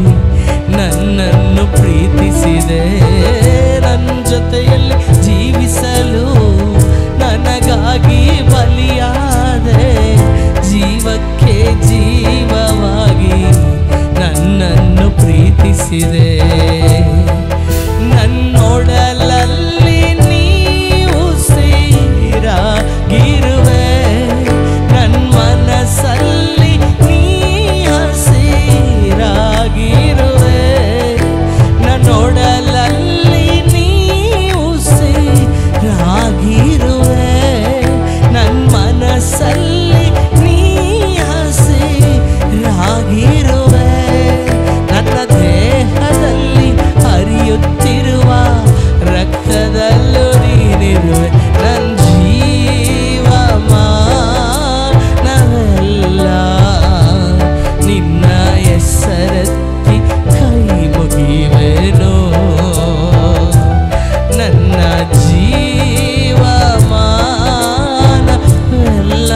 S1: ನನ್ನನ್ನು ಪ್ರೀತಿಸಿದೆ. ನನ್ನ ಜೊತೆಯಲ್ಲಿ ಜೀವಿಸಲು ನನಗಾಗಿ ಬಲಿಯಾದೆ. ಜೀವಕ್ಕೆ ಜೀವವಾಗಿ ನನ್ನನ್ನು ಪ್ರೀತಿಸಿದೆ. ನನ್ನೊಡಲಲ್ಲಿ ನೀವು ಸೇರಾಗಿರುವೆ. ನನ್ನ ಮನಸ್ಸಲ್ಲಿ ನೀ ಹಸಿರಾಗಿರುವೆ. ನನ್ನೊಡಲಲ್ಲಿ ನೀವು ಸೇರಾಗಿರುವೆ. ನನ್ನ ಮನಸ್ಸಲ್ಲಿ ನೀ ಹಸಿರಾಗಿರುವೆ. ನನ್ನ ದೇಹದಲ್ಲಿ ಹರಿಯುತ್ತಿರುವ ರಕ್ತದಲ್ಲೂ ನೀನಿರುವೆ. ನನ್ನ ಜೀವ ಮಾನವೆಲ್ಲ ನಿನ್ನ ಹೆಸರೆತ್ತಿ ಕೈ ಮುಗಿವೆನೋ. ನನ್ನ ಜೀವ ಮಾನವೆಲ್ಲ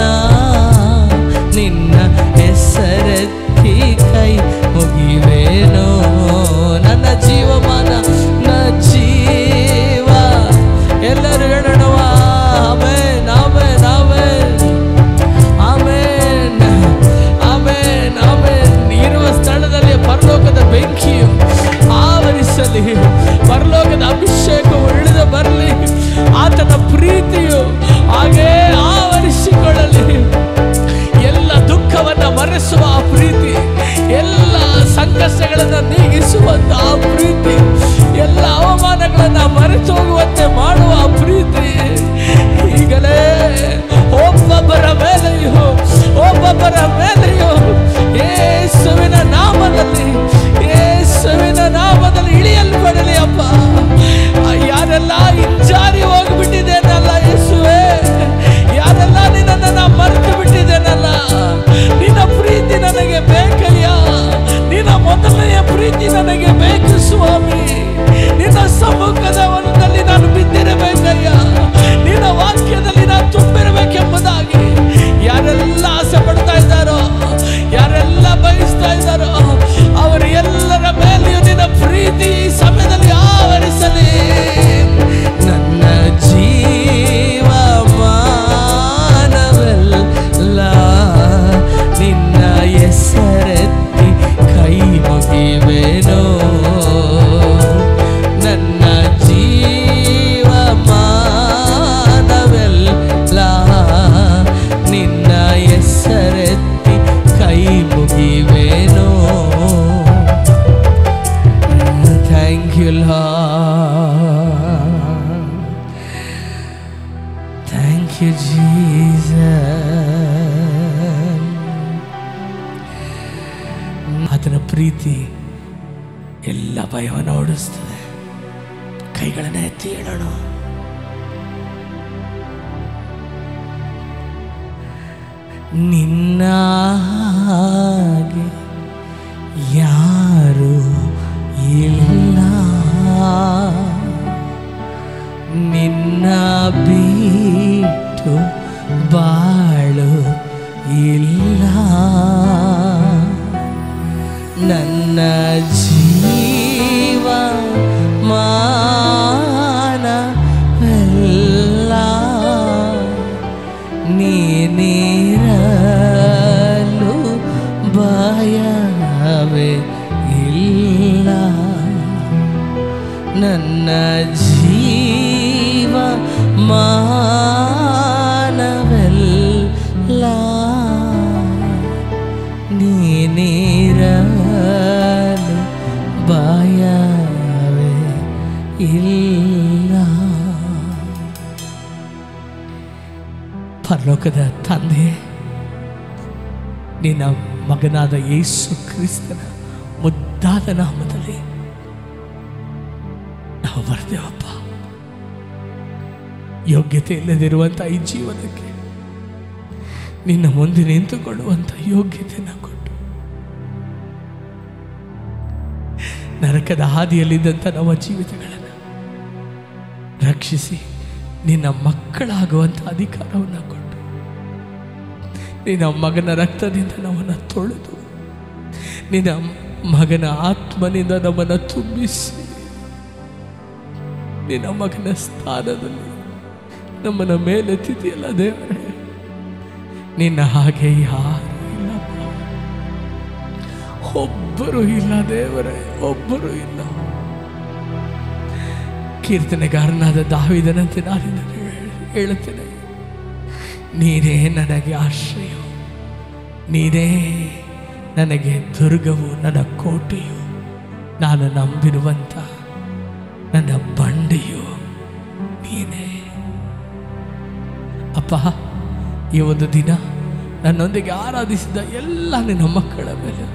S1: ನಿನ್ನ ಹೆಸರೆತ್ತಿ ಕೈ ಮುಗಿವೆನೋ. ನನ್ನ ಜೀವಮಾನ ನ ಜೀವ ಎಲ್ಲರೂ ಹೇಳೋಣ amen amen amen amen amen amen. ಇರುವ ಸ್ಥಳದಲ್ಲಿ ಪರಲೋಕದ ಬೆಂಕಿಯು ಆವರಿಸಲಿ. ಪರಲೋಕದ ಅಭಿಷೇಕವು ಇಳಿದು ಬರಲಿ. ಆತನ ಪ್ರೀತಿಯು ಹಾಗೇ ಆವರಿಸಿಕೊಳ್ಳಲಿ. ಎಲ್ಲ ದುಃಖವನ್ನ ಮರೆಸುವ ಆ ಪ್ರೀತಿ, ಎಲ್ಲ ಸಂಕಷ್ಟಗಳನ್ನು ನೀಗಿಸುವಂತ ಆ ಪ್ರೀತಿ, ಎಲ್ಲ ಅವಮಾನಗಳನ್ನ ಮರೆತು ಹೋಗುವಂತೆ ಮಾಡುವ ಆ ಪ್ರೀತಿ ಈಗಲೇ ಒಬ್ಬೊಬ್ಬರ ಮೇಲೆಯೂ ಯೇಸುವಿನ ನಾಮದಲ್ಲಿ ಇಳಿಯಲ್ಪಡಲಿ ಅಪ್ಪ. ಯಾರೆಲ್ಲ ಹಿಂಜಾರಿ ಹೋಗ್ಬಿಟ್ಟಿದ್ದೇನಲ್ಲ ಯೇಸುವೆ, ಯಾರೆಲ್ಲ ನಿನ್ನನ್ನು ಮರೆತು ಬಿಟ್ಟಿದ್ದೇನಲ್ಲ, ನಿನ್ನ ಪ್ರೀತಿ ನನಗೆ ಬೇಕಯ್ಯ. ನಿನ್ನ ಮೊದಲನೆಯ ಪ್ರೀತಿ ನನಗೆ ಬೇಕು ಸ್ವಾಮಿ. ನಿನ್ನ ಸಮ್ಮುಖದ ಒಂದಲ್ಲಿ ನಾನು ಬಿದ್ದಿರಬೇಕಯ್ಯ. ನಿನ್ನ ವಾಕ್ಯದಲ್ಲಿ ನಾನು ತುಂಬಿರಬೇಕೆಂಬುದಾಗಿ ಯಾರೆಲ್ಲ ಆಸೆ ಪಡ್ತಾ ಇದ್ದಾರೋ, ಯಾರೆಲ್ಲ ಬಯಸ್ತಾ ಇದ್ದಾರೋ ಅವರು ಎಲ್ಲರ ಮೇಲೆಯೂ ನಿನ್ನ ಪ್ರೀತಿ ಸಮಯದಲ್ಲಿ ಆವರಿಸಲಿ. ನನ್ನ ಜೀವ ಮಾನವೆಲ್ಲ ನಿನ್ನ ಹೆಸರೆತ್ತಿ ಕೈ ಮುಗಿವೆನೋ. ನನ್ನ ಜೀವ ಮಾನವೆಲ್ಲ ನಿನ್ನ ಹೆಸರೆತ್ತಿ ಕೈ ಮುಗಿವೆನೋ. Thank you Lord, thank you Jesus. ಆತನ ಪ್ರೀತಿ ಎಲ್ಲ ಭಯವನ್ನು ಓಡಿಸ್ತದೆ. ಕೈಗಳನ್ನ ಎತ್ತಿ ಹೇಳೋಣ. ನಿನ್ನ ಹಾಗೆ ಯಾರು ಇಲ್ಲ, ನಿನ್ನ ಬಿಟ್ಟು ಬಾಳು ಇಲ್ಲ. ನನ್ನ ಜೀವ ಮಾನವೆಲ್ಲ ನೀನಿರ ನನ್ನ ಜೀವ ಮಾನವೆಲ್ಲ ನೀನಿರಲು ಭಯವೇ ಇಲ್ಲ. ಪರಲೋಕದ ತಂದೆ, ನಿನ್ನ ಮಗನಾದ ಯೇಸು ಕ್ರಿಸ್ತನ ಮುದ್ದಾದ ನಾಮದಲ್ಲಿ ನಾವು ಬರ್ತೇವಪ್ಪ. ಯೋಗ್ಯತೆ ಇಲ್ಲದಿರುವಂಥ ಈ ಜೀವನಕ್ಕೆ ನಿನ್ನ ಮುಂದೆ ನಿಂತುಕೊಳ್ಳುವಂಥ ಯೋಗ್ಯತೆಯನ್ನು ಕೊಟ್ಟು, ನರಕದ ಹಾದಿಯಲ್ಲಿದ್ದಂಥ ನಮ್ಮ ಜೀವಿತಗಳನ್ನು ರಕ್ಷಿಸಿ ನಿನ್ನ ಮಕ್ಕಳಾಗುವಂಥ ಅಧಿಕಾರವನ್ನು ಕೊಟ್ಟು, ನಿನ್ನ ಮಗನ ರಕ್ತದಿಂದ ನಮ್ಮನ್ನು ತೊಳೆದು, ನಿನ್ನ ಮಗನ ಆತ್ಮನಿಂದ ನಮ್ಮನ್ನು ತುಂಬಿಸಿ, ನಿನ್ನ ಮಗನ ಸ್ಥಾನದಲ್ಲಿ ನಮ್ಮನ್ನ ಮೇಲೆತ್ತಿದೆಯಲ್ಲ ದೇವರೇ, ನಿನ್ನ ಹಾಗೆ ಯಾರು ಇಲ್ಲಪ್ಪ, ಒಬ್ಬರು ಇಲ್ಲ ದೇವರೇ, ಒಬ್ಬರು ಇಲ್ಲ. ಕೀರ್ತನೆಗಾರನಾದ ದಾವೀದನಂತೆ ನಾನು ಹೇಳುತ್ತೇನೆ, ನೀನೇ ನನಗೆ ಆಶ್ರಯ, ನೀನೇ ನನಗೆ ದುರ್ಗವು, ನನ್ನ ಕೋಟೆಯು, ನಾನು ನಂಬಿರುವಂಥ ನನ್ನ ಬಂಡೆಯು ನೀನೇ. ಅಪ್ಪ, ಈ ಒಂದು ದಿನ ನನ್ನೊಂದಿಗೆ ಆರಾಧಿಸಿದ ಎಲ್ಲ ನಿನ್ನ ಮಕ್ಕಳ ಮೇಲೆ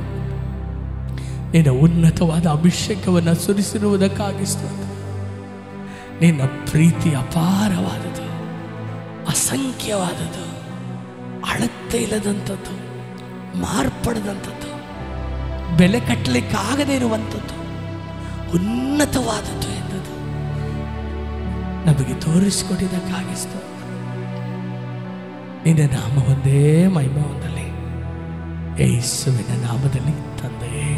S1: ನಿನ್ನ ಉನ್ನತವಾದ ಅಭಿಷೇಕವನ್ನು ಸುರಿಸಿರುವುದಕ್ಕಾಗಿ ಸ್ತೋತ್ರ. ನಿನ್ನ ಪ್ರೀತಿ ಅಪಾರವಾದದ್ದು, ಅಸಂಖ್ಯವಾದದ್ದು, ಅಳತೆ ಇಲ್ಲದಂಥದ್ದು, ಮಾರ್ಪಡದಂಥದ್ದು, ಬೆಲೆ ಕಟ್ಟಲಿಕ್ಕಾಗದೇ ಇರುವಂಥದ್ದು, ಉನ್ನತವಾದದ್ದು ಎಂದದ್ದು ನಮಗೆ ತೋರಿಸಿಕೊಟ್ಟಿದ್ದಕ್ಕಾಗಿ ಸ್ತೋತ್ರ. ನಿನ್ನ ನಾಮ ಒಂದೇ ಮಹಿಮೆ ಹೊಂದಲಿ, ಯೇಸುವಿನ ನಾಮದಲ್ಲಿ ತಂದೆಯೇ.